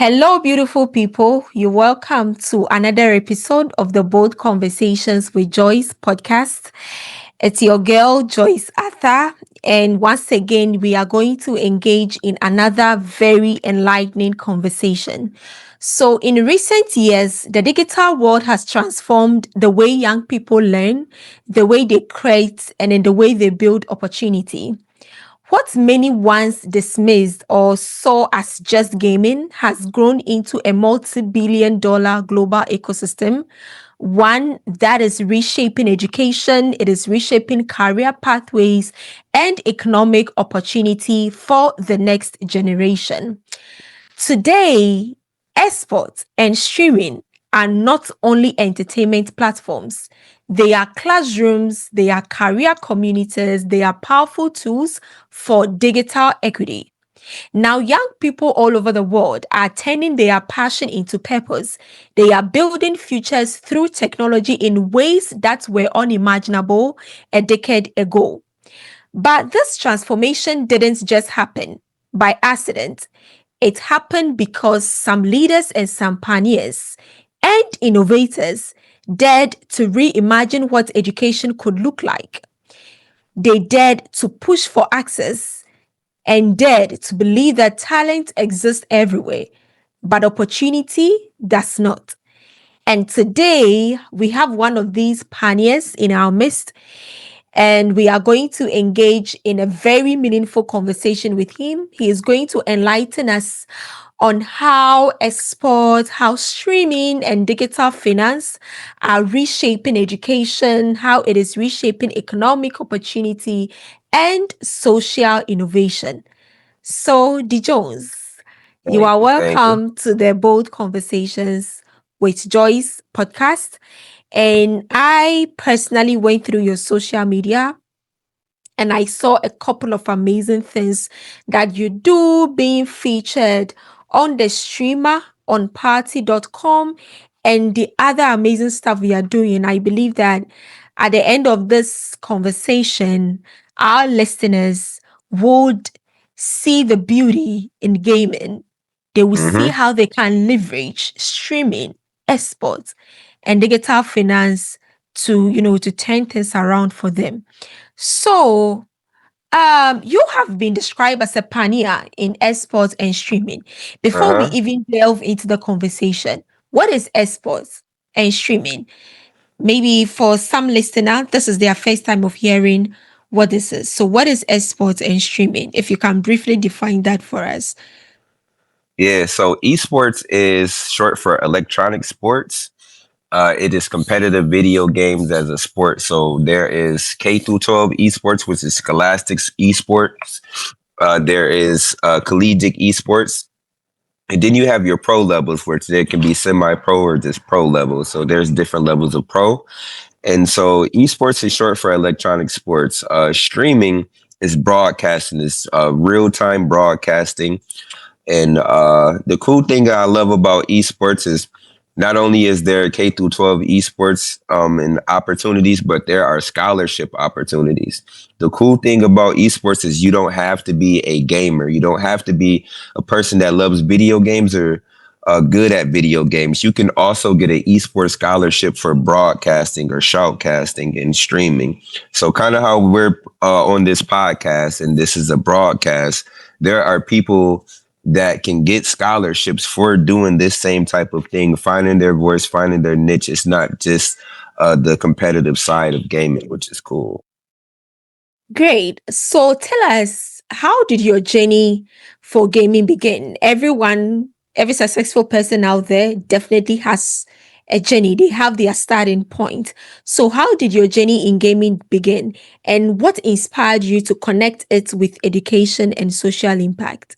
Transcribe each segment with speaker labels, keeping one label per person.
Speaker 1: Hello, beautiful people. You're welcome to another episode of the Bold Conversations with Joyce podcast. It's your girl, Joyce Arthur. And once again, we are going to engage in another very enlightening conversation. So, in recent years, the digital world has transformed the way young people learn, the way they create, and in the way they build opportunity. What many once dismissed or saw as just gaming has grown into a multi-billion-dollar global ecosystem, one that is reshaping education, it is reshaping career pathways and economic opportunity for the next generation. Today, esports and streaming are not only entertainment platforms, they are classrooms, they are career communities, they are powerful tools for digital equity. Now, young people all over the world are turning their passion into purpose. They are building futures through technology in ways that were unimaginable a decade ago. But this transformation didn't just happen by accident. It happened because some leaders and some pioneers and innovators dared to reimagine what education could look like. They dared to push for access and dared to believe that talent exists everywhere, but opportunity does not. And today we have one of these pioneers in our midst, and we are going to engage in a very meaningful conversation with him. He is going to enlighten us on how sports, how streaming and digital finance are reshaping education, how it is reshaping economic opportunity and social innovation. So, Dee Jones, you
Speaker 2: Thank
Speaker 1: are
Speaker 2: you. Thank you.
Speaker 1: welcome to the Bold Conversations with Joyce podcast. And I personally went through your social media and I saw a couple of amazing things that you do being featured on the streamer on party.com and the other amazing stuff we are doing. I believe that at the end of this conversation, our listeners would see the beauty in gaming. They will see
Speaker 2: hmm
Speaker 1: how they can leverage streaming, esports, and digital finance to turn things around for them. So, you have been described as a pioneer in esports and streaming. Before we
Speaker 2: Uh-huh.
Speaker 1: even delve into the conversation, what is esports and streaming? Maybe for some listener, this is their first time of hearing what this is. So, what is esports and streaming? If you can briefly define that for us.
Speaker 2: Yeah, so esports is short for electronic sports. It is competitive video games as a sport. So there is K through 12 esports, which is scholastics esports. There is collegiate esports. And then you have your pro levels, which there can be semi-pro or just pro levels. So there's different levels of pro. And so esports is short for electronic sports. Streaming is broadcasting, is real-time broadcasting. And the cool thing I love about esports is not only is there K through 12 esports and opportunities, but there are scholarship opportunities. The cool thing about esports is you don't have to be a gamer. You don't have to be a person that loves video games or good at video games. You can also get an esports scholarship for broadcasting or shoutcasting and streaming. So kind of how we're on this podcast, and this is a broadcast, there are people that can get scholarships for doing this same type of thing, finding their voice, finding their niche. It's not just the competitive side of gaming, which is cool.
Speaker 1: Great. So tell us, how did your journey for gaming begin? Every successful person out there definitely has a journey. They have their starting point. So how did your journey in gaming begin? And what inspired you to connect it with education and social impact?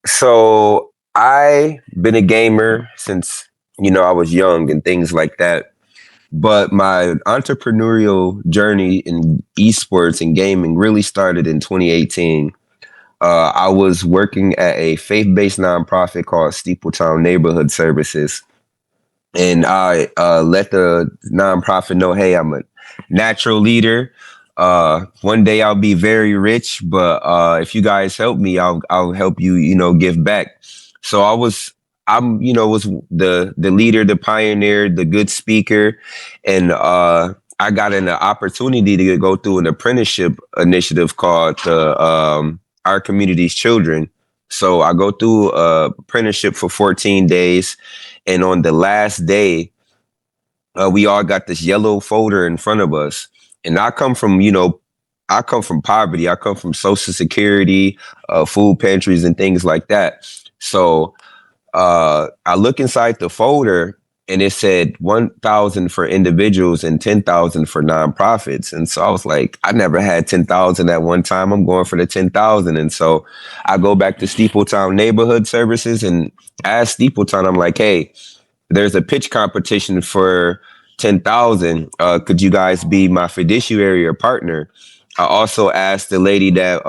Speaker 2: So I been a gamer since I was young and things like that. But my entrepreneurial journey in esports and gaming really started in 2018. I was working at a faith-based nonprofit called Steepletown Neighborhood Services, and I let the nonprofit know, hey, I'm a natural leader. One day I'll be very rich, but if you guys help me, I'll help you, give back. So I'm, was the leader, the pioneer, the good speaker, and I got an opportunity to go through an apprenticeship initiative called the Our Community's Children. So I go through a apprenticeship for 14 days, and on the last day, we all got this yellow folder in front of us. And I come from poverty. I come from Social Security, food pantries, and things like that. So I look inside the folder, and it said 1,000 for individuals and 10,000 for nonprofits. And so I was like, I never had 10,000 at one time. I'm going for the 10,000. And so I go back to Steepletown Neighborhood Services and ask Steepletown, I'm like, hey, there's a pitch competition for 10,000. Could you guys be my fiduciary or partner? I also asked the lady that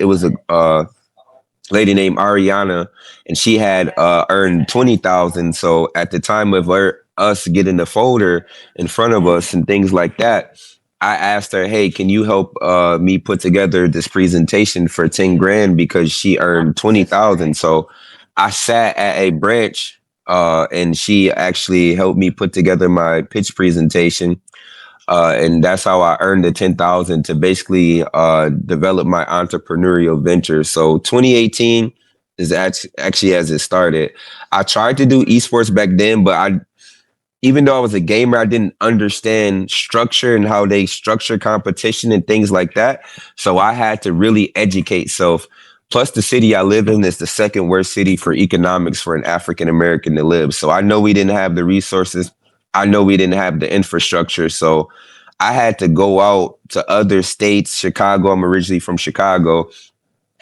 Speaker 2: it was a lady named Ariana, and she had earned 20,000. So at the time of us getting the folder in front of us and things like that, I asked her, "Hey, can you help me put together this presentation for 10 grand because she earned 20,000?" So I sat at a branch, and she actually helped me put together my pitch presentation, and that's how I earned the 10,000 to basically develop my entrepreneurial venture. So 2018 is actually as it started. I tried to do esports back then, but even though I was a gamer, I didn't understand structure and how they structure competition and things like that. So I had to really educate self. Plus, the city I live in is the second worst city for economics for an African American to live. So I know we didn't have the resources. I know we didn't have the infrastructure. So I had to go out to other states. Chicago, I'm originally from Chicago,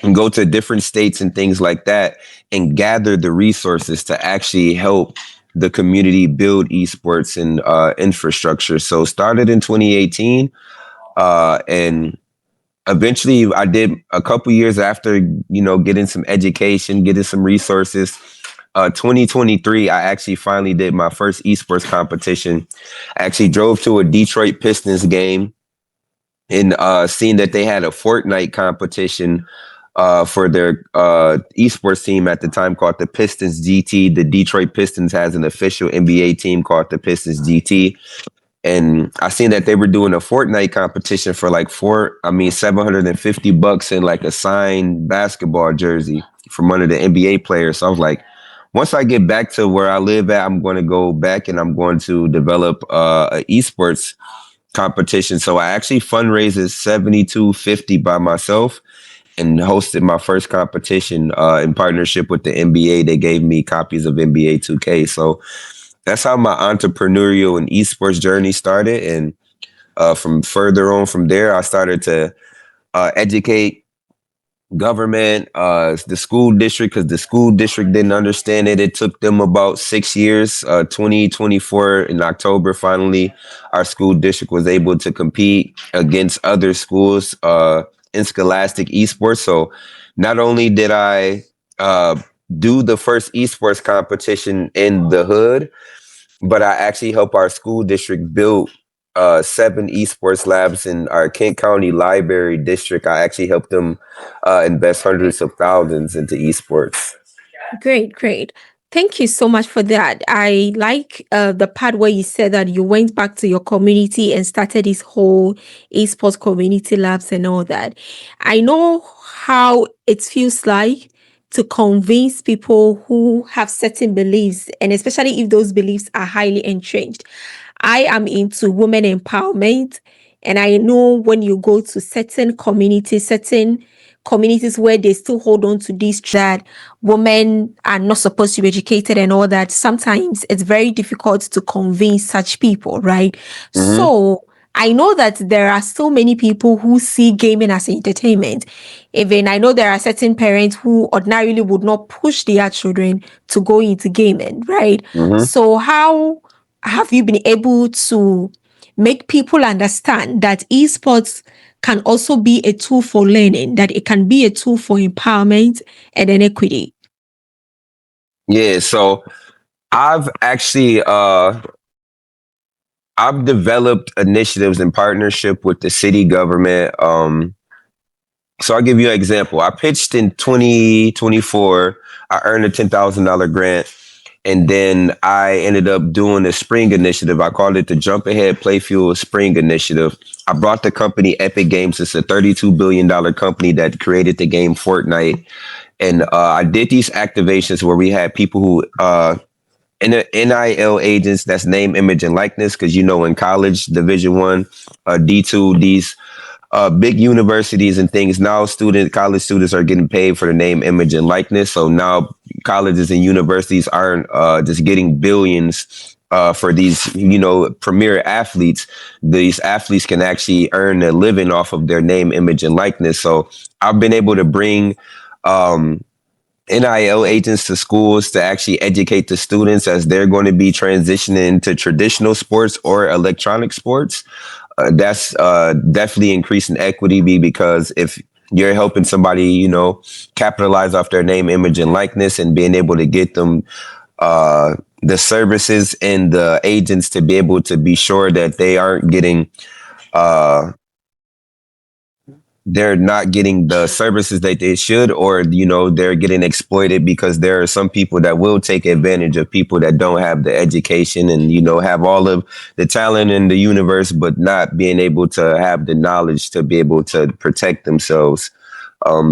Speaker 2: and go to different states and things like that and gather the resources to actually help the community build esports and infrastructure. So started in 2018, and eventually I did a couple years after, getting some education, getting some resources. 2023, I actually finally did my first esports competition. I actually drove to a Detroit Pistons game and seeing that they had a Fortnite competition for their esports team at the time called the Pistons GT. The Detroit Pistons has an official NBA team called the Pistons GT. And I seen that they were doing a Fortnite competition for like $750 in like a signed basketball jersey from one of the NBA players. So I was like, once I get back to where I live at, I'm going to go back and I'm going to develop a esports competition. So I actually fundraised 7250 by myself and hosted my first competition in partnership with the NBA. They gave me copies of NBA 2K. So that's how my entrepreneurial and esports journey started. And from further on from there, I started to educate government, the school district, because the school district didn't understand it. It took them about 6 years. 2024 in October, finally, our school district was able to compete against other schools in scholastic esports. So not only did I do the first esports competition in the hood, but I actually help our school district build 7 esports labs in our Kent County Library District. I actually helped them invest hundreds of thousands into esports.
Speaker 1: Great, great. Thank you so much for that. I like the part where you said that you went back to your community and started this whole esports community labs and all that. I know how it feels like to convince people who have certain beliefs, and especially if those beliefs are highly entrenched. I am into women empowerment, and I know when you go to certain communities where they still hold on to this that women are not supposed to be educated and all that, sometimes it's very difficult to convince such people, right?
Speaker 2: Mm-hmm.
Speaker 1: So I know that there are so many people who see gaming as entertainment. Even I know there are certain parents who ordinarily would not push their children to go into gaming, right?
Speaker 2: Mm-hmm.
Speaker 1: So how have you been able to make people understand that esports can also be a tool for learning, that it can be a tool for empowerment and inequity?
Speaker 2: Yeah, so I've actually I've developed initiatives in partnership with the city government, So I'll give you an example. I pitched in 2024. I earned a $10,000 grant. And then I ended up doing a spring initiative. I called it the Jump Ahead Play Fuel Spring Initiative. I brought the company Epic Games. It's a $32 billion company that created the game Fortnite. And I did these activations where we had people who NIL agents, that's name, image, and likeness. Because in college, Division 1, D2, these big universities and things now, college students are getting paid for the name, image, and likeness. So now colleges and universities aren't just getting billions for these premier athletes. These athletes can actually earn a living off of their name, image, and likeness. So I've been able to bring um, NIL agents to schools to actually educate the students as they're going to be transitioning to traditional sports or electronic sports. That's definitely increasing equity, because if you're helping somebody, capitalize off their name, image, and likeness, and being able to get them the services and the agents to be able to be sure that uh, they're not getting the services that they should, or they're getting exploited, because there are some people that will take advantage of people that don't have the education and have all of the talent in the universe, but not being able to have the knowledge to be able to protect themselves.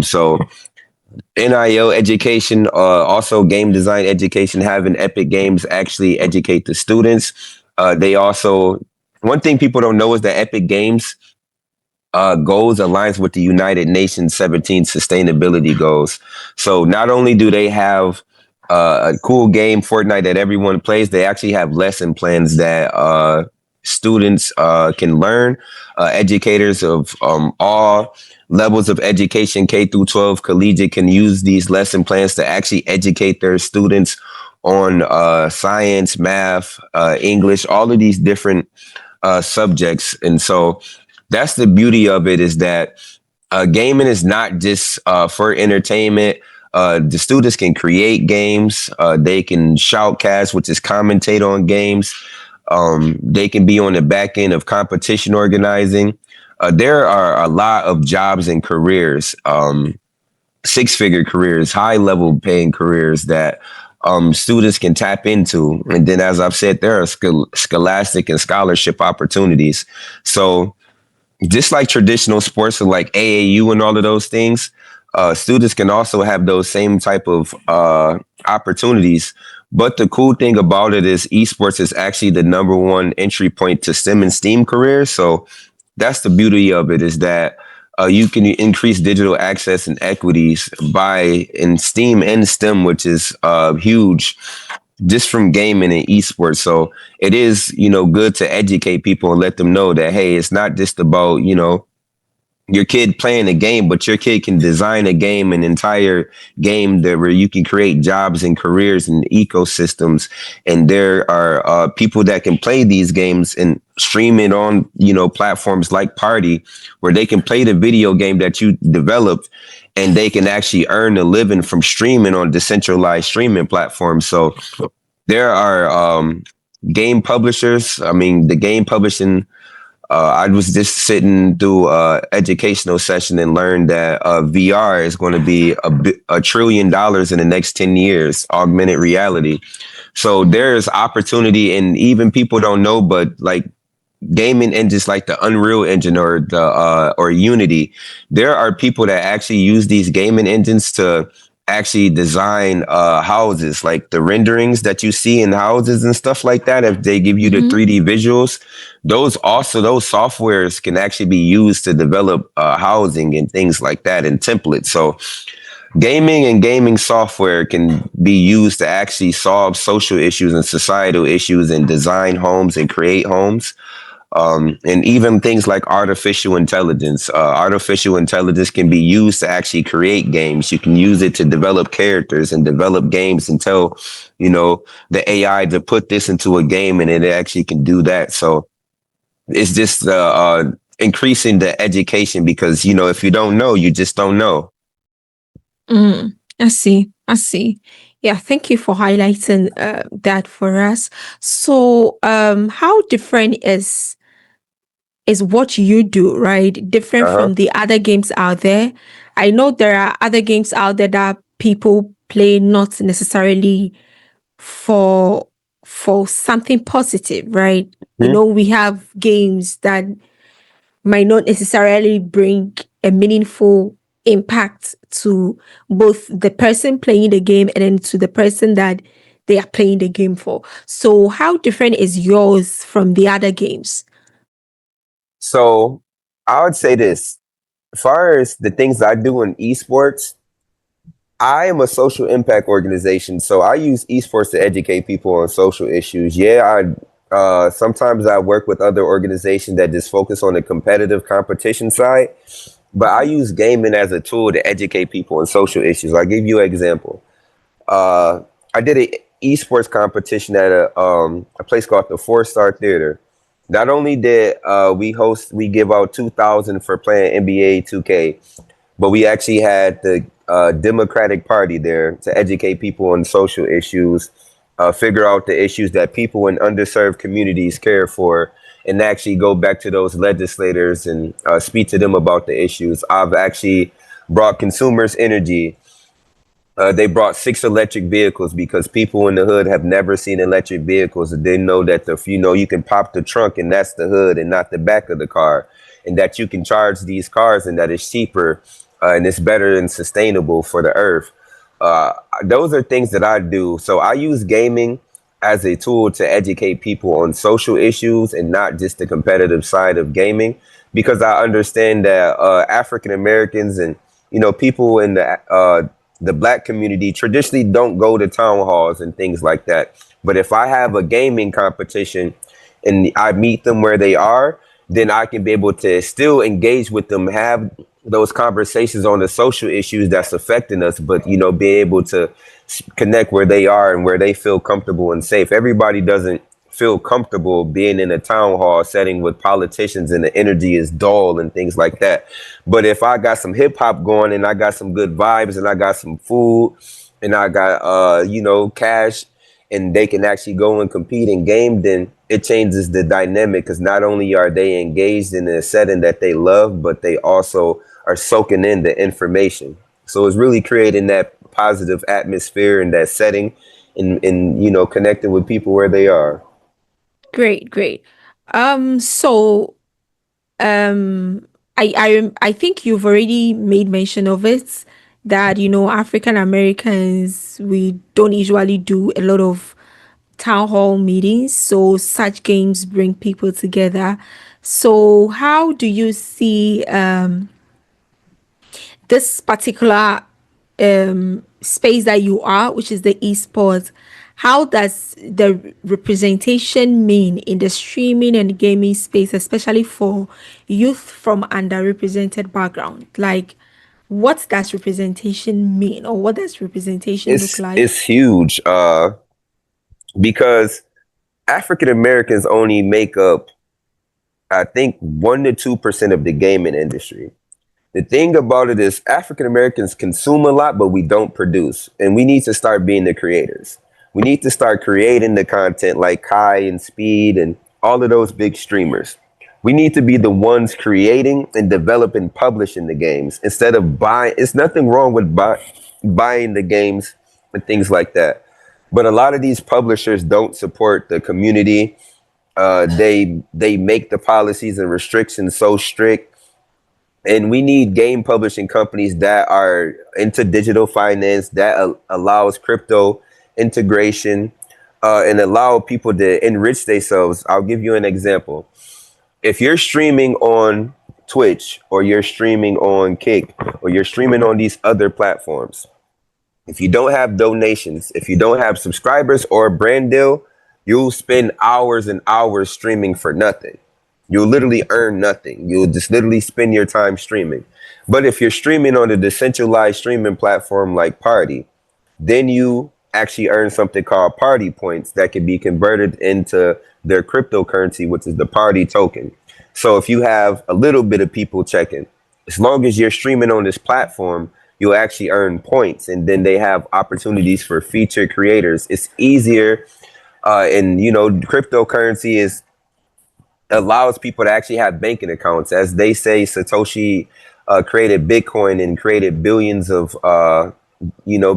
Speaker 2: So NIL education, also game design education, having Epic Games actually educate the students. They also, one thing people don't know is that Epic Games goals aligns with the United Nations 17 sustainability goals. So not only do they have a cool game, Fortnite, that everyone plays, they actually have lesson plans that students can learn. Educators of all levels of education, K through 12, collegiate, can use these lesson plans to actually educate their students on science, math, English, all of these different subjects. And so that's the beauty of it, is that gaming is not just for entertainment. The students can create games. They can shoutcast, which is commentate on games. They can be on the back end of competition organizing. There are a lot of jobs and careers, six-figure careers, high-level paying careers that students can tap into. And then, as I've said, there are scholastic and scholarship opportunities. So just like traditional sports, like AAU and all of those things, students can also have those same type of opportunities. But the cool thing about it is esports is actually the number one entry point to STEM and STEAM careers. So that's the beauty of it, is that you can increase digital access and equities by in STEAM and STEM, which is huge, just from gaming and esports. So it is, good to educate people and let them know that, hey, it's not just about, your kid playing a game, but your kid can design a game, an entire game that where you can create jobs and careers and ecosystems. And there are people that can play these games and stream it on, platforms like Party, where they can play the video game that you developed, and they can actually earn a living from streaming on decentralized streaming platforms. So there are game publishers. I mean, the game publishing. I was just sitting through educational session and learned that VR is going to be $1 trillion in the next 10 years, augmented reality. So there's opportunity, and even people don't know, but like gaming engines like the Unreal Engine or the or Unity, there are people that actually use these gaming engines to actually design houses, like the renderings that you see in houses and stuff like that. If they give you the
Speaker 1: Mm-hmm.
Speaker 2: 3D visuals, those softwares can actually be used to develop housing and things like that, and templates. So gaming and gaming software can be used to actually solve social issues and societal issues and design homes and create homes. And even things like artificial intelligence. Artificial intelligence can be used to actually create games. You can use it to develop characters and develop games, and tell, the AI to put this into a game, and it actually can do that. So it's just increasing the education, because, if you don't know, you just don't know.
Speaker 1: I see. I see. Yeah, thank you for highlighting that for us. So, how different is is what you do, right? Different
Speaker 2: Uh-huh.
Speaker 1: from the other games out there. I know there are other games out there that people play not necessarily for something positive, right? You
Speaker 2: Mhm.
Speaker 1: know, we have games that might not necessarily bring a meaningful impact to both the person playing the game and then to the person that they are playing the game for. So, how different is yours from the other games?
Speaker 2: So I would say this. As far as the things I do in esports, I am a social impact organization, so I use esports to educate people on social issues. Yeah, I sometimes I work with other organizations that just focus on the competitive competition side, but I use gaming as a tool to educate people on social issues. I'll give you an example. Uh, I did an esports competition at a place called the Four Star Theater. Not only did we give out 2,000 for playing NBA 2K, but we actually had the Democratic Party there to educate people on social issues, figure out the issues that people in underserved communities care for, and actually go back to those legislators and speak to them about the issues. I've actually brought consumers energy. They brought 6 electric vehicles because people in the hood have never seen electric vehicles and didn't know that you can pop the trunk and that's the hood and not the back of the car, and that you can charge these cars and that it's cheaper and it's better and sustainable for the earth. Uh, those are things that I do. So I use gaming as a tool to educate people on social issues and not just the competitive side of gaming, because I understand that African Americans and people in the black community traditionally don't go to town halls and things like that. But if I have a gaming competition and I meet them where they are, then I can be able to still engage with them, have those conversations on the social issues that's affecting us, but be able to connect where they are and where they feel comfortable and safe. Everybody doesn't feel comfortable being in a town hall setting with politicians and the energy is dull and things like that. But if I got some hip hop going and I got some good vibes and I got some food and I got cash and they can actually go and compete in game, then it changes the dynamic, because not only are they engaged in a setting that they love, but they also are soaking in the information. So it's really creating that positive atmosphere and that setting and connecting with people where they are.
Speaker 1: Great, great. So um I think you've already made mention of it that African Americans, we don't usually do a lot of town hall meetings, so such games bring people together. So how do you see this particular space that you are, which is the esports? How does the representation mean in the streaming and gaming space, especially for youth from underrepresented background? Like, what does representation mean, or what does representation look like?
Speaker 2: It's huge because African Americans only make up, I think, 1 to 2% of the gaming industry. The thing about it is African Americans consume a lot, but we don't produce. And we need to start being the creators. We need to start creating the content like Kai and Speed and all of those big streamers. We need to be the ones creating and developing, publishing the games instead of buying. It's nothing wrong with buying the games and things like that. But a lot of these publishers don't support the community. They make the policies and restrictions so strict, and we need game publishing companies that are into digital finance, that allows crypto integration, and allow people to enrich themselves. I'll give you an example. If you're streaming on Twitch or you're streaming on Kick or you're streaming on these other platforms, if you don't have donations, if you don't have subscribers or a brand deal, you'll spend hours and hours streaming for nothing. You'll literally earn nothing. You'll just literally spend your time streaming. But if you're streaming on a decentralized streaming platform like Party, then you actually earn something called party points that can be converted into their cryptocurrency, which is the party token. So if you have a little bit of people checking, as long as you're streaming on this platform, you'll actually earn points. And then they have opportunities for featured creators. It's easier. And cryptocurrency is allows people to actually have banking accounts. As they say, Satoshi created Bitcoin and created billions of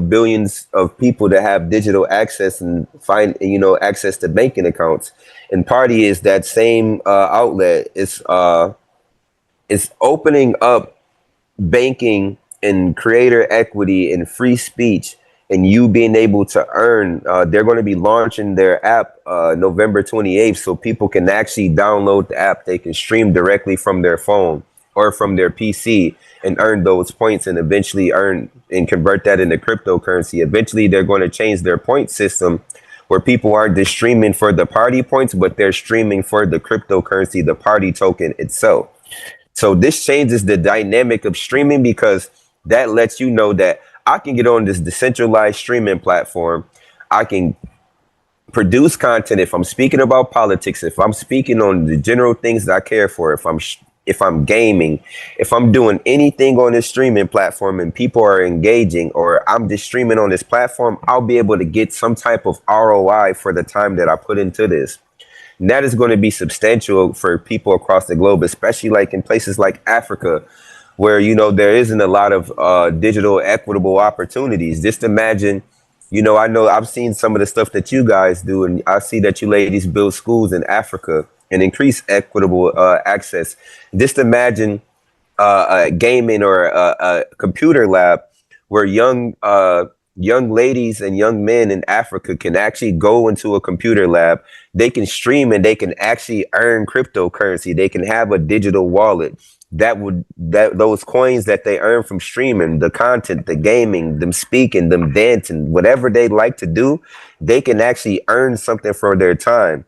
Speaker 2: billions of people to have digital access and find access to banking accounts. And Party is that same outlet. It's opening up banking and creator equity and free speech and you being able to earn. They're going to be launching their app November 28th, so people can actually download the app. They can stream directly from their phone or from their PC and earn those points and eventually earn and convert that into cryptocurrency. Eventually, they're going to change their point system where people aren't just streaming for the party points, but they're streaming for the cryptocurrency, the party token itself. So this changes the dynamic of streaming because that lets you know that I can get on this decentralized streaming platform. I can produce content if I'm speaking about politics, if I'm speaking on the general things that I care for, if I'm gaming, if I'm doing anything on this streaming platform and people are engaging or I'm just streaming on this platform, I'll be able to get some type of ROI for the time that I put into this. And that is going to be substantial for people across the globe, especially like in places like Africa, where there isn't a lot of digital equitable opportunities. Just imagine, I know I've seen some of the stuff that you guys do, and I see that you ladies build schools in Africa and increase equitable access. Just imagine gaming or a computer lab where young ladies and young men in Africa can actually go into a computer lab. They can stream and they can actually earn cryptocurrency. They can have a digital wallet that those coins that they earn from streaming, the content, the gaming, them speaking, them dancing, whatever they like to do, they can actually earn something for their time.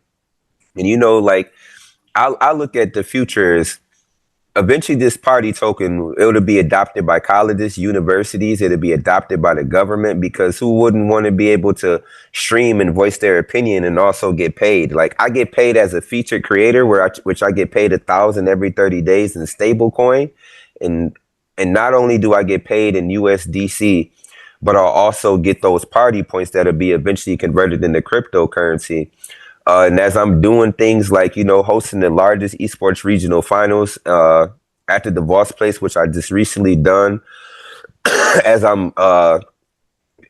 Speaker 2: And like I look at the future as eventually this party token, it'll be adopted by colleges, universities, it'll be adopted by the government, because who wouldn't want to be able to stream and voice their opinion and also get paid? Like I get paid as a featured creator which I get paid 1,000 every 30 days in stable coin. And not only do I get paid in USDC, but I'll also get those party points that'll be eventually converted into cryptocurrency. And as I'm doing things like, hosting the largest esports regional finals at the DeVos Place, which I just recently done, as I'm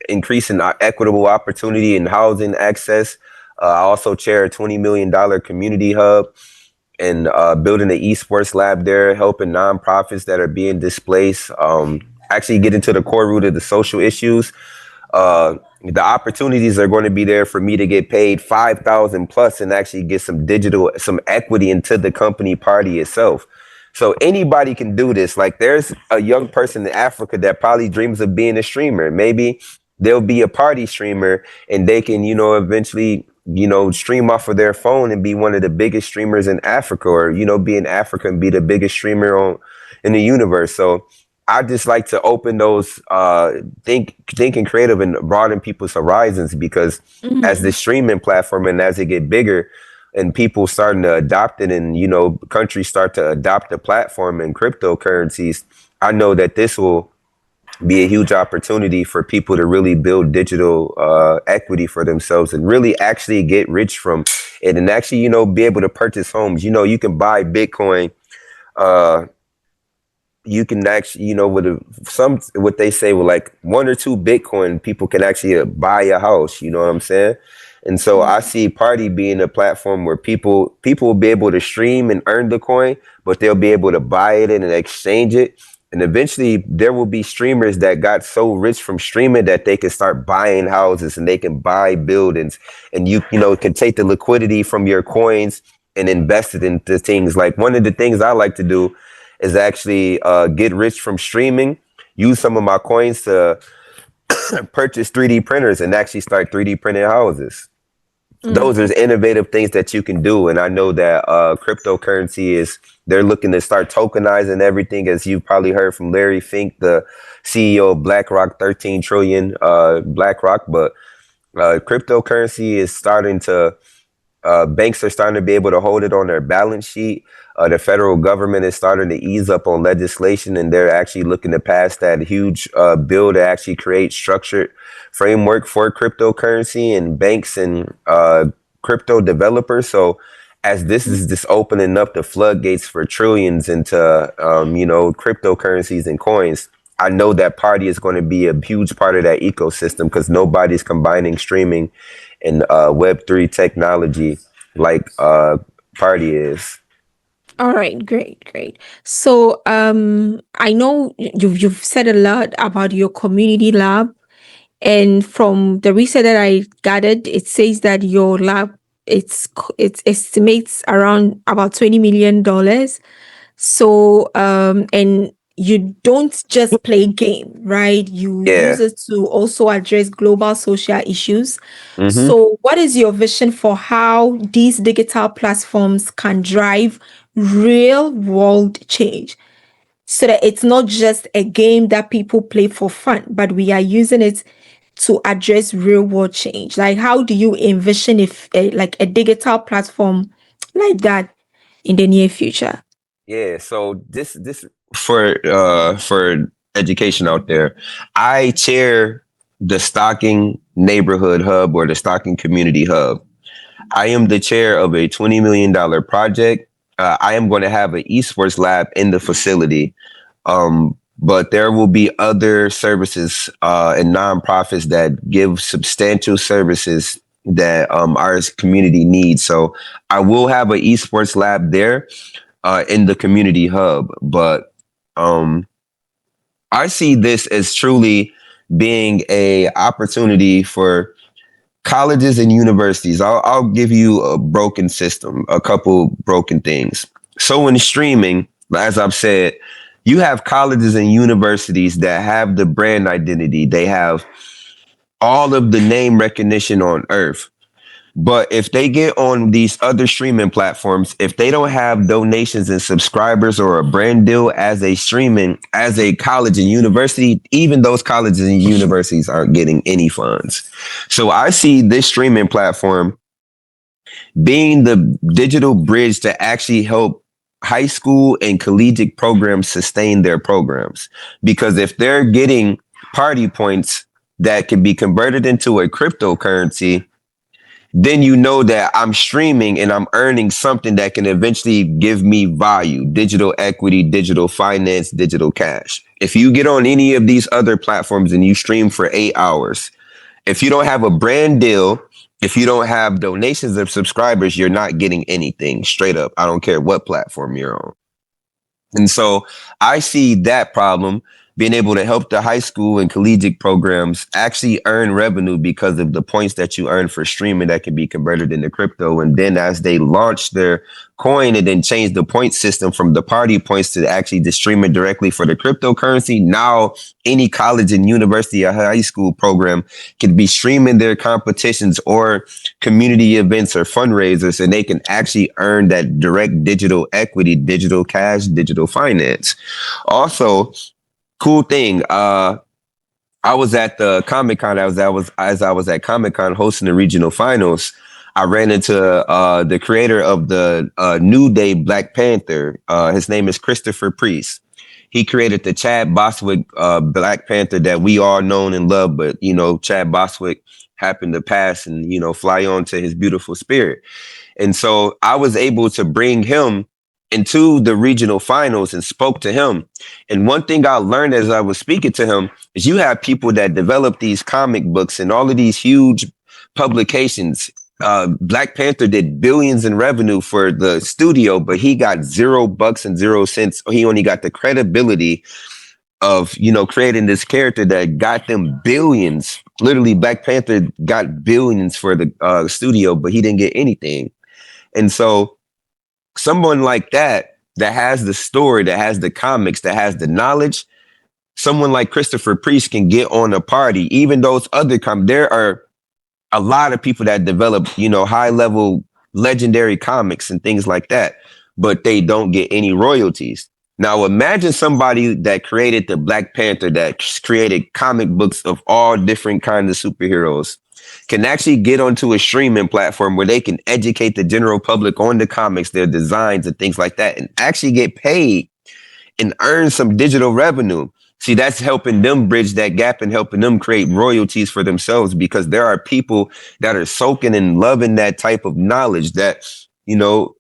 Speaker 2: increasing our equitable opportunity and housing access, I also chair a $20 million community hub and building an esports lab there, helping nonprofits that are being displaced, actually get into the core root of the social issues. The opportunities are going to be there for me to get paid 5,000 plus and actually get some equity into the company party itself. So anybody can do this. Like there's a young person in Africa that probably dreams of being a streamer. Maybe they'll be a party streamer and they can, eventually, stream off of their phone and be one of the biggest streamers in Africa, or, be in Africa and be the biggest streamer in the universe. So I just like to open those thinking creative and broaden people's horizons, because as the streaming platform and as it get bigger and people starting to adopt it and countries start to adopt the platform and cryptocurrencies, I know that this will be a huge opportunity for people to really build digital equity for themselves and really actually get rich from it, and actually be able to purchase homes. You can buy Bitcoin. You can actually, what they say with like 1 or 2 Bitcoin, people can actually buy a house. You know what I'm saying? And so I see Party being a platform where people will be able to stream and earn the coin, but they'll be able to buy it and exchange it. And eventually there will be streamers that got so rich from streaming that they can start buying houses and they can buy buildings, and you can take the liquidity from your coins and invest it into things. Like one of the things I like to do is actually get rich from streaming, use some of my coins to purchase 3D printers and actually start 3D printing houses. Those are innovative things that you can do. And I know that cryptocurrency they're looking to start tokenizing everything, as you've probably heard from Larry Fink, the CEO of BlackRock, 13 trillion BlackRock. But cryptocurrency is starting to, banks are starting to be able to hold it on their balance sheet. The federal government is starting to ease up on legislation, and they're actually looking to pass that huge bill to actually create structured framework for cryptocurrency and banks and crypto developers. So as this is just opening up the floodgates for trillions into cryptocurrencies and coins. I know that Party is going to be a huge part of that ecosystem because nobody's combining streaming and Web3 technology like Party is.
Speaker 1: All right, great, great. So, I know you've said a lot about your community lab, and from the research that I gathered, it says that your lab it estimates around about $20 million. So, and you don't just play game, right? You use
Speaker 2: Yeah.
Speaker 1: it to also address global social issues.
Speaker 2: Hmm.
Speaker 1: So, what is your vision for how these digital platforms can drive real world change? So that it's not just a game that people play for fun, but we are using it to address real world change. Like, how do you envision if like a digital platform like that in the near future?
Speaker 2: Yeah, so this for education out there, I chair the Stocking Neighborhood Hub or the Stocking Community Hub. I am the chair of a $20 million project. I am going to have an esports lab in the facility, but there will be other services and nonprofits that give substantial services that our community needs. So I will have an esports lab there in the community hub. But um, I see this as truly being a opportunity for colleges and universities. I'll give you a broken system, a couple broken things. So in streaming, as I've said, you have colleges and universities that have the brand identity. They have all of the name recognition on earth. But if they get on these other streaming platforms, if they don't have donations and subscribers or a brand deal as a streaming, as a college and university, even those colleges and universities aren't getting any funds. So I see this streaming platform being the digital bridge to actually help high school and collegiate programs sustain their programs. Because if they're getting party points that can be converted into a cryptocurrency, then you know that I'm streaming and I'm earning something that can eventually give me value, digital equity, digital finance, digital cash. If you get on any of these other platforms and you stream for 8 hours, if you don't have a brand deal, if you don't have donations of subscribers, you're not getting anything straight up. I don't care what platform you're on. And so I see that problem being able to help the high school and collegiate programs actually earn revenue because of the points that you earn for streaming that can be converted into crypto. And then as they launch their coin and then change the point system from the party points to actually the streaming directly for the cryptocurrency, now any college and university or high school program can be streaming their competitions or community events or fundraisers, and they can actually earn that direct digital equity, digital cash, digital finance. Also, cool thing. I was at the Comic Con. As I was at Comic Con hosting the regional finals. I ran into the creator of the New Day Black Panther. His name is Christopher Priest. He created the Chad Boswick Black Panther that we all known and love, but Chad Boswick happened to pass and fly on to his beautiful spirit. And so I was able to bring him into the regional finals and spoke to him. And one thing I learned as I was speaking to him is you have people that develop these comic books and all of these huge publications. Black Panther did billions in revenue for the studio, but he got $0 and 0 cents. He only got the credibility of creating this character that got them billions. Literally, Black Panther got billions for the studio, but he didn't get anything. And so someone like that has the story, that has the comics, that has the knowledge, someone like Christopher Priest can get on a party. Even those other there are a lot of people that develop, high level legendary comics and things like that, but they don't get any royalties. Now imagine somebody that created the Black Panther, that created comic books of all different kinds of superheroes, can actually get onto a streaming platform where they can educate the general public on the comics, their designs and things like that, and actually get paid and earn some digital revenue. See, that's helping them bridge that gap and helping them create royalties for themselves, because there are people that are soaking and loving that type of knowledge that you know,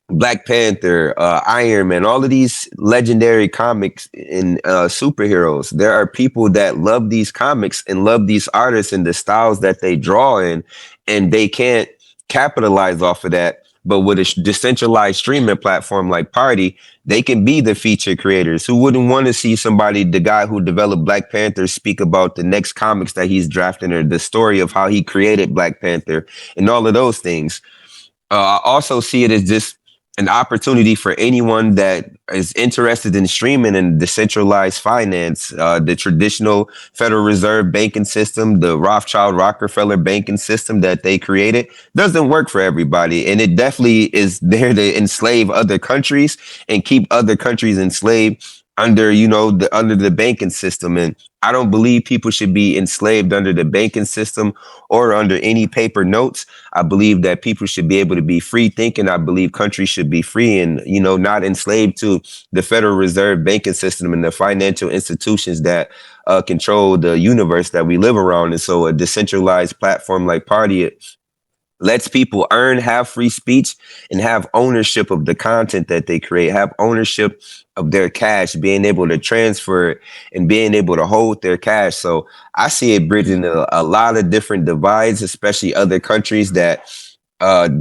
Speaker 2: Black Panther, Iron Man, all of these legendary comics and superheroes. There are people that love these comics and love these artists and the styles that they draw in, and they can't capitalize off of that. But with a decentralized streaming platform like Party, they can be the feature creators. Who wouldn't want to see somebody, the guy who developed Black Panther, speak about the next comics that he's drafting or the story of how he created Black Panther and all of those things. I also see it as just an opportunity for anyone that is interested in streaming and decentralized finance, the traditional Federal Reserve banking system, the Rothschild Rockefeller banking system that they created doesn't work for everybody. And it definitely is there to enslave other countries and keep other countries enslaved under, under the banking system. And I don't believe people should be enslaved under the banking system or under any paper notes. I believe that people should be able to be free thinking. I believe countries should be free and, not enslaved to the Federal Reserve banking system and the financial institutions that control the universe that we live around. And so a decentralized platform like Party lets people earn, have free speech, and have ownership of the content that they create, have ownership of their cash, being able to transfer it and being able to hold their cash. So I see it bridging a lot of different divides, especially other countries that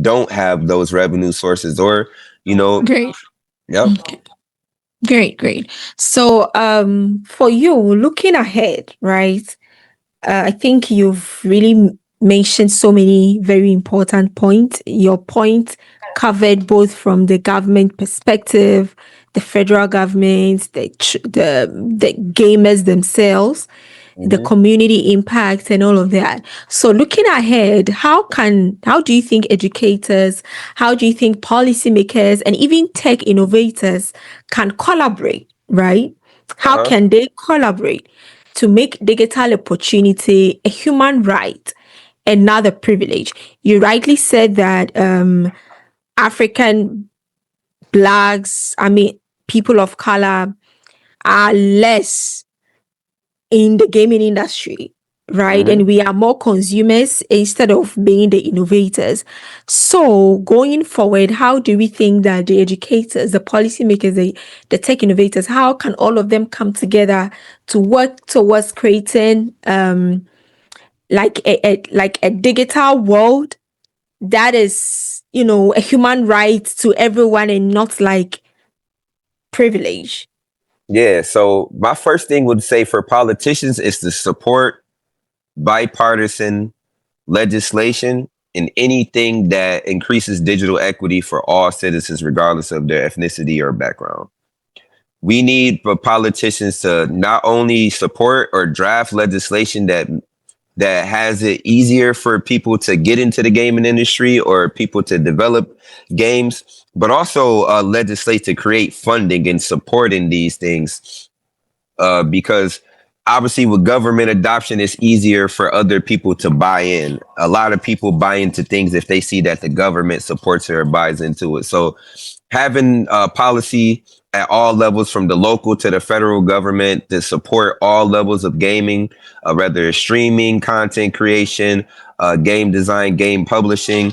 Speaker 2: don't have those revenue sources or,
Speaker 1: Great.
Speaker 2: yep.
Speaker 1: Okay. Great, great. So, for you, looking ahead, right? I think you've really mentioned so many very important points. Your point covered both from the government perspective, the federal government, the gamers themselves, the
Speaker 2: Mm-hmm.
Speaker 1: community impact and all of that. So looking ahead, how do you think educators, how do you think policymakers and even tech innovators can collaborate, right? How
Speaker 2: Uh-huh.
Speaker 1: can they collaborate to make digital opportunity a human right and not a privilege? You rightly said that African blacks, people of color are less in the gaming industry, right?
Speaker 2: Mm-hmm.
Speaker 1: And we are more consumers instead of being the innovators. So going forward, how do we think that the educators, the policymakers, the tech innovators, how can all of them come together to work towards creating like a digital world that is, a human right to everyone and not like privilege?
Speaker 2: Yeah. So my first thing would say for politicians is to support bipartisan legislation and anything that increases digital equity for all citizens, regardless of their ethnicity or background. We need for politicians to not only support or draft legislation that has it easier for people to get into the gaming industry or people to develop games, but also legislate to create funding and supporting these things because obviously with government adoption, it's easier for other people to buy in. A lot of people buy into things if they see that the government supports it or buys into it. So having policy at all levels, from the local to the federal government, to support all levels of gaming, whether it's streaming, content creation, game design, game publishing,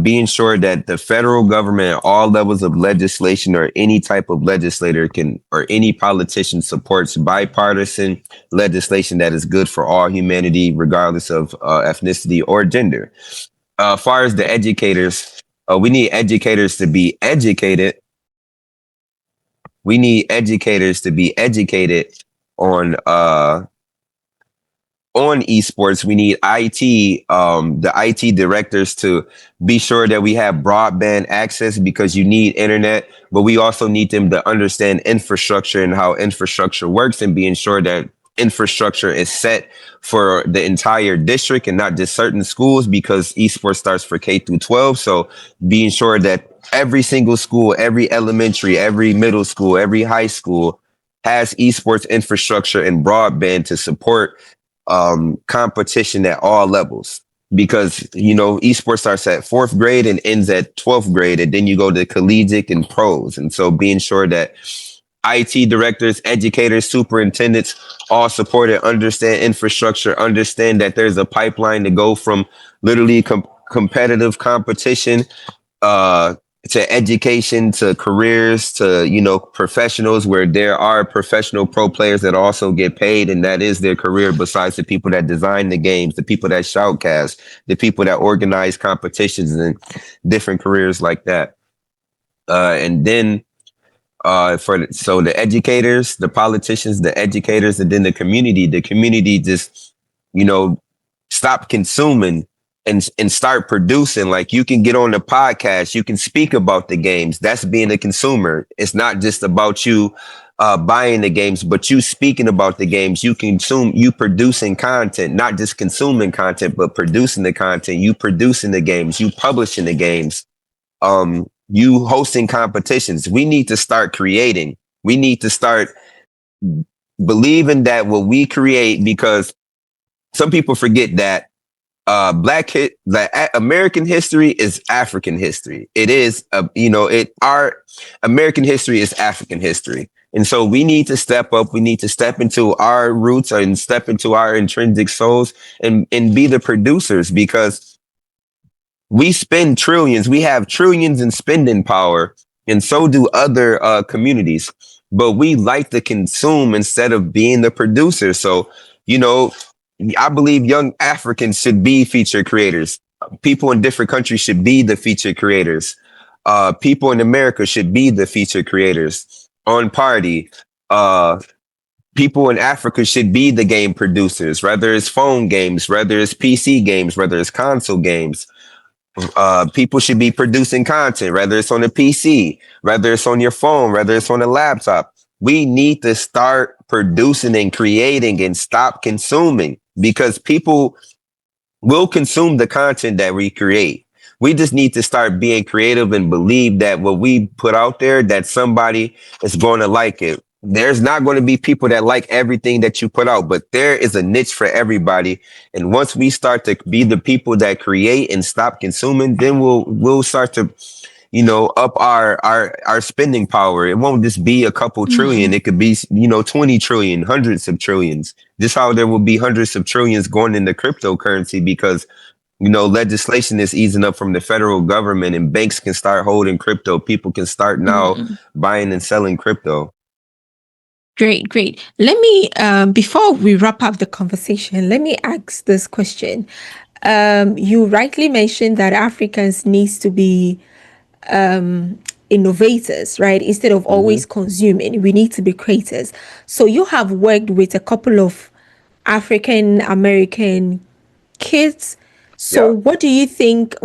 Speaker 2: being sure that the federal government, all levels of legislation, or any type of legislator can, or any politician supports bipartisan legislation that is good for all humanity, regardless of ethnicity or gender. As far as the educators, we need educators to be educated. We need educators to be educated on esports. We need the IT directors to be sure that we have broadband access, because you need internet, but we also need them to understand infrastructure and how infrastructure works, and being sure that infrastructure is set for the entire district and not just certain schools, because esports starts for K through 12. So being sure that every single school, every elementary, every middle school, every high school has esports infrastructure and broadband to support competition at all levels, because esports starts at fourth grade and ends at 12th grade, and then you go to collegiate and pros. And so being sure that IT directors, educators, superintendents all support it, understand infrastructure, understand that there's a pipeline to go from literally competitive competition, uh, to education, to careers, to, you know, professionals, where there are professional pro players that also get paid, and that is their career, besides the people that design the games, the people that shoutcast, the people that organize competitions, and different careers like that. And then so the educators, the politicians, the educators, and then the community just, you know, stop consuming and start producing. Like, you can get on the podcast, you can speak about the games. That's being a consumer. It's not just about you buying the games, but you speaking about the games. You producing content, not just consuming content, but producing the content. You producing the games, you publishing the games, you hosting competitions. We need to start creating. We need to start believing that what we create, because some people forget that American history is African history. It is, our American history is African history. And so we need to step up. We need to step into our roots and step into our intrinsic souls, and be the producers, because we spend trillions. We have trillions in spending power, and so do other communities. But we like to consume instead of being the producer. So, you know, I believe young Africans should be feature creators. People in different countries should be the feature creators. People in America should be the feature creators. On Party, uh, people in Africa should be the game producers, whether it's phone games, whether it's PC games, whether it's console games. People should be producing content, whether it's on the PC, whether it's on your phone, whether it's on a laptop. We need to start producing and creating and stop consuming, because people will consume the content that we create. We just need to start being creative and believe that what we put out there, that somebody is going to like it. There's not going to be people that like everything that you put out, but there is a niche for everybody. And once we start to be the people that create and stop consuming, then we'll start to, up our spending power. It won't just be a couple trillion. It could be, 20 trillion, hundreds of trillions. Just how there will be hundreds of trillions going into cryptocurrency, because, legislation is easing up from the federal government, and banks can start holding crypto. People can start now buying and selling crypto.
Speaker 1: Great, great. Let me, before we wrap up the conversation, let me ask this question. You rightly mentioned that Africans needs to be innovators, right? Instead of always consuming, we need to be creators. So you have worked with a couple of African American kids. So
Speaker 2: Yeah.
Speaker 1: what do you think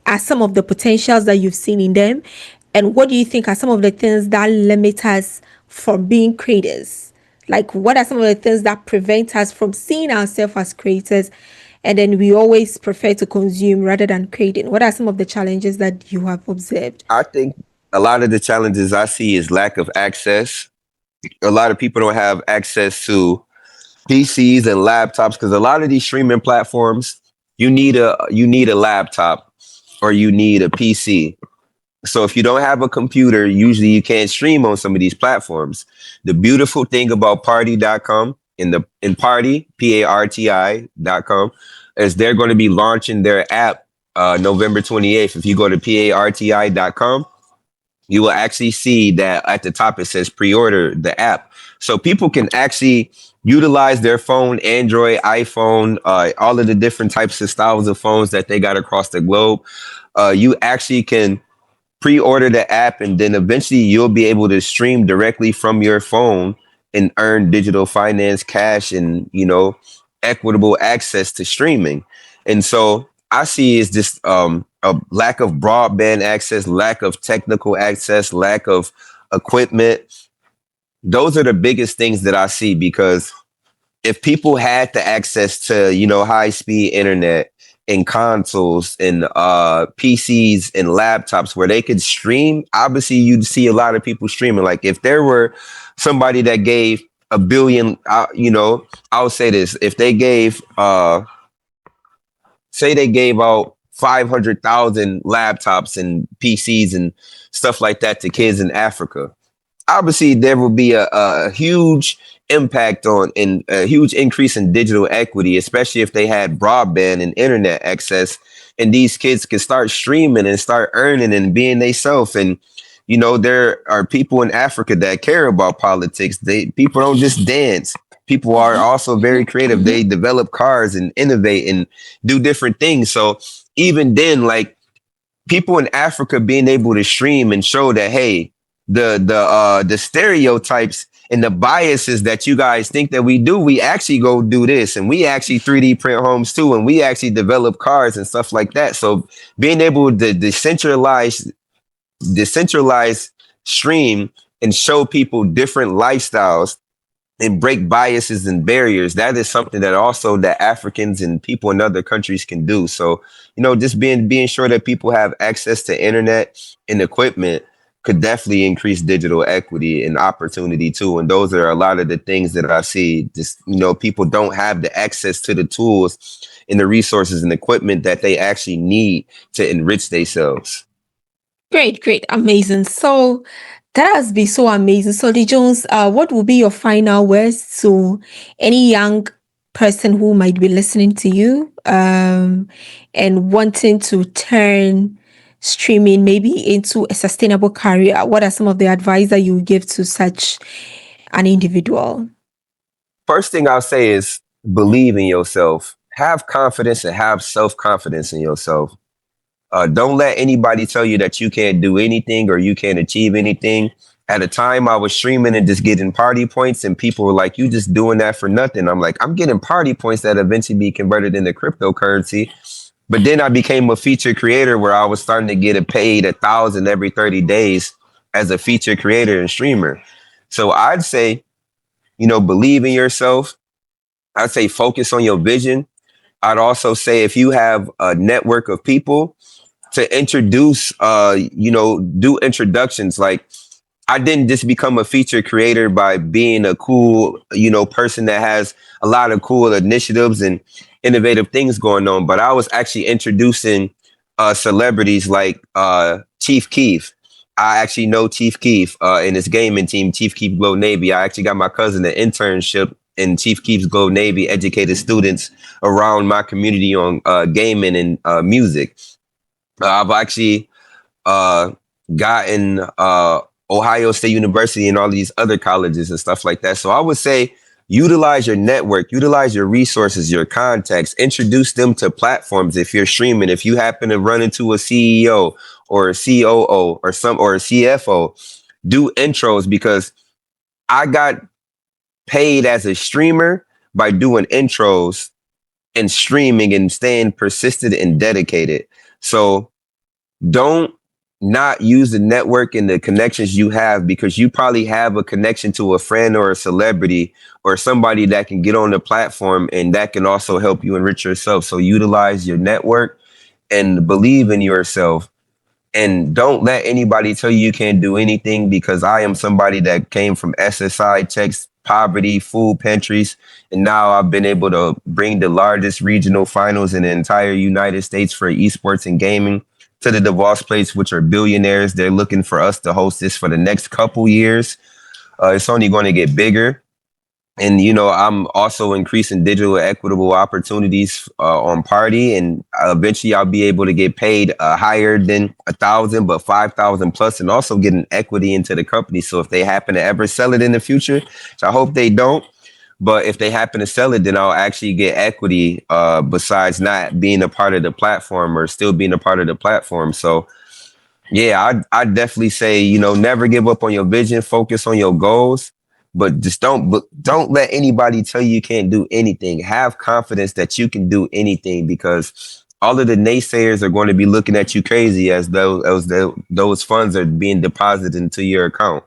Speaker 1: are some of the potentials that you've seen in them? And what do you think are some of the things that limit us from being creators? Like, what are some of the things that prevent us from seeing ourselves as creators? And then we always prefer to consume rather than creating. What are some of the challenges that you have observed?
Speaker 2: I think a lot of the challenges I see is lack of access. A lot of people don't have access to PCs and laptops, because a lot of these streaming platforms, you need a laptop or you need a PC. So if you don't have a computer, usually you can't stream on some of these platforms. The beautiful thing about party.com in party, PARTI.com, is they're going to be launching their app November 28th. If you go to PARTI.com, you will actually see that at the top it says pre-order the app. So people can actually utilize their phone, Android, iPhone, all of the different types of styles of phones that they got across the globe. You actually can pre-order the app, and then eventually you'll be able to stream directly from your phone and earn digital finance, cash, and equitable access to streaming. And so I see is just a lack of broadband access, lack of technical access, lack of equipment. Those are the biggest things that I see, because if people had the access to, high speed internet and consoles and PCs and laptops where they could stream, obviously you'd see a lot of people streaming. Like, if there were somebody that gave a billion, I'll say this: if they gave, say they gave out 500,000 laptops and PCs and stuff like that to kids in Africa, obviously there will be a huge impact on and a huge increase in digital equity, especially if they had broadband and internet access. And these kids can start streaming and start earning and being themselves. And there are people in Africa that care about politics. People don't just dance. People are also very creative. They develop cars and innovate and do different things. So even then, like, people in Africa being able to stream and show that, hey, the stereotypes and the biases that you guys think that we do, we actually go do this, and we actually 3D print homes too, and we actually develop cars and stuff like that. So being able to decentralize stream and show people different lifestyles and break biases and barriers, that is something that also that Africans and people in other countries can do. So just being sure that people have access to internet and equipment could definitely increase digital equity and opportunity too. And those are a lot of the things that I see. Just people don't have the access to the tools and the resources and equipment that they actually need to enrich themselves.
Speaker 1: Great, great, amazing. So that has been so amazing. So, Dee Jones, what will be your final words to any young person who might be listening to you and wanting to turn streaming maybe into a sustainable career? What are some of the advice that you would give to such an individual?
Speaker 2: First thing I'll say is believe in yourself. Have confidence and have self-confidence in yourself. Don't let anybody tell you that you can't do anything or you can't achieve anything. At a time, I was streaming and just getting party points, and people were like, "You just doing that for nothing." I'm like, "I'm getting party points that eventually be converted into cryptocurrency." But then I became a feature creator where I was starting to get paid 1,000 every 30 days as a feature creator and streamer. So I'd say, believe in yourself. I'd say focus on your vision. I'd also say if you have a network of people to introduce, do introductions. Like, I didn't just become a feature creator by being a cool, person that has a lot of cool initiatives and innovative things going on, but I was actually introducing celebrities like Chief Keef. I actually know Chief Keef in his gaming team, Chief Keef Glow Navy. I actually got my cousin an internship in Chief Keef's Glow Navy, educated students around my community on gaming and music. I've actually uh, gotten Ohio State University and all these other colleges and stuff like that. So I would say utilize your network, utilize your resources, your contacts, introduce them to platforms. If you're streaming, if you happen to run into a CEO or a COO or a CFO, do intros, because I got paid as a streamer by doing intros and streaming and staying persistent and dedicated. So don't not use the network and the connections you have, because you probably have a connection to a friend or a celebrity or somebody that can get on the platform and that can also help you enrich yourself. So utilize your network and believe in yourself, and don't let anybody tell you can't do anything, because I am somebody that came from SSI checks, poverty, food pantries, and now I've been able to bring the largest regional finals in the entire United States for esports and gaming to the DeVos place, which are billionaires. They're looking for us to host this for the next couple years. It's only going to get bigger. And I'm also increasing digital equitable opportunities on Party, and eventually I'll be able to get paid higher than 1,000, but 5,000 plus, and also getting equity into the company. So if they happen to ever sell it in the future, which I hope they don't, but if they happen to sell it, then I'll actually get equity besides not being a part of the platform or still being a part of the platform. So yeah, I definitely say, never give up on your vision, focus on your goals, but just don't let anybody tell you can't do anything. Have confidence that you can do anything, because all of the naysayers are going to be looking at you crazy as though those funds are being deposited into your account.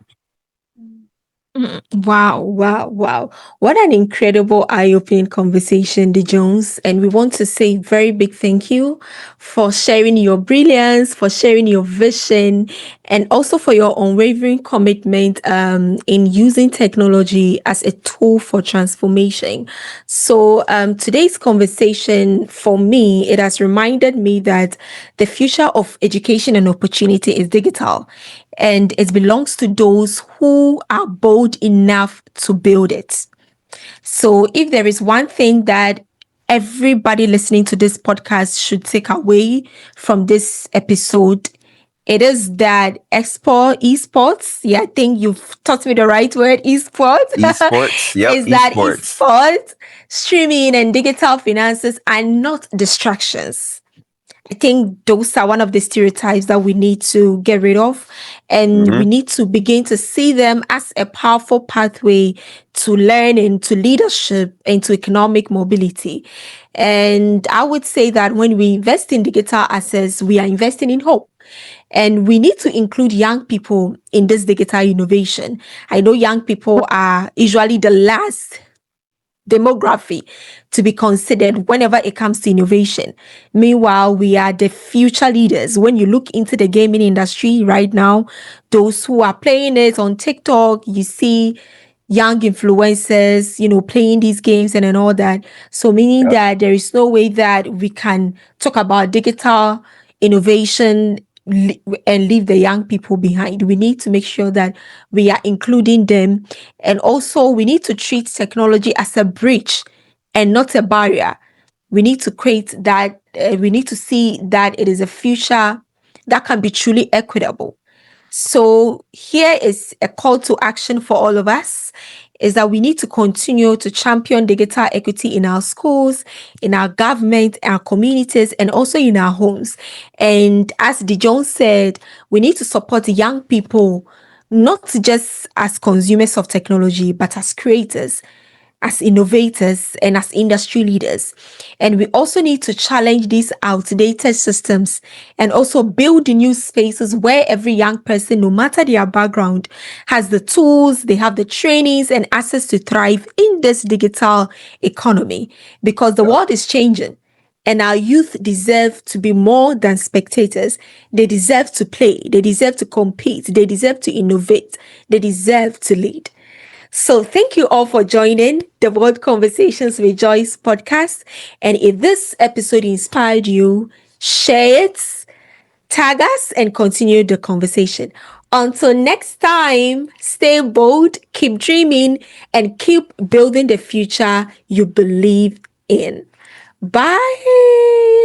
Speaker 1: Wow, wow, wow. What an incredible eye-opening conversation, Dee Jones. And we want to say very big thank you for sharing your brilliance, for sharing your vision, and also for your unwavering commitment in using technology as a tool for transformation. So today's conversation, for me, it has reminded me that the future of education and opportunity is digital, and it belongs to those who are bold enough to build it. So if there is one thing that everybody listening to this podcast should take away from this episode, it is that esports, yeah, I think you've taught me the right word, esports,
Speaker 2: Esports, yep,
Speaker 1: is that
Speaker 2: esports.
Speaker 1: esports, streaming, and digital finances are not distractions. I think those are one of the stereotypes that we need to get rid of. And we
Speaker 2: Hmm.
Speaker 1: need to begin to see them as a powerful pathway to learning, to leadership, and to economic mobility. And I would say that when we invest in digital assets, we are investing in hope. And we need to include young people in this digital innovation. I know young people are usually the last demography to be considered whenever it comes to innovation. Meanwhile, we are the future leaders. When you look into the gaming industry right now, those who are playing it on TikTok, you see young influencers, playing these games and all that. So meaning
Speaker 2: Yep.
Speaker 1: that there is no way that we can talk about digital innovation and leave the young people behind. We need to make sure that we are including them. And also, we need to treat technology as a bridge and not a barrier. We need to create that, we need to see that it is a future that can be truly equitable. So here is a call to action for all of us is that we need to continue to champion digital equity in our schools, in our government, our communities, and also in our homes. And as Dee Jones said, we need to support young people, not just as consumers of technology, but as creators, as innovators, and as industry leaders. And we also need to challenge these outdated systems and also build new spaces where every young person, no matter their background, has the tools, they have the trainings and access to thrive in this digital economy, because the
Speaker 2: Yep.
Speaker 1: world is changing. And our youth deserve to be more than spectators. They deserve to play. They deserve to compete. They deserve to innovate. They deserve to lead. So thank you all for joining the World Conversations with Joyce podcast. And if this episode inspired you, share it, tag us, and continue the conversation. Until next time, stay bold, keep dreaming, and keep building the future you believe in. Bye.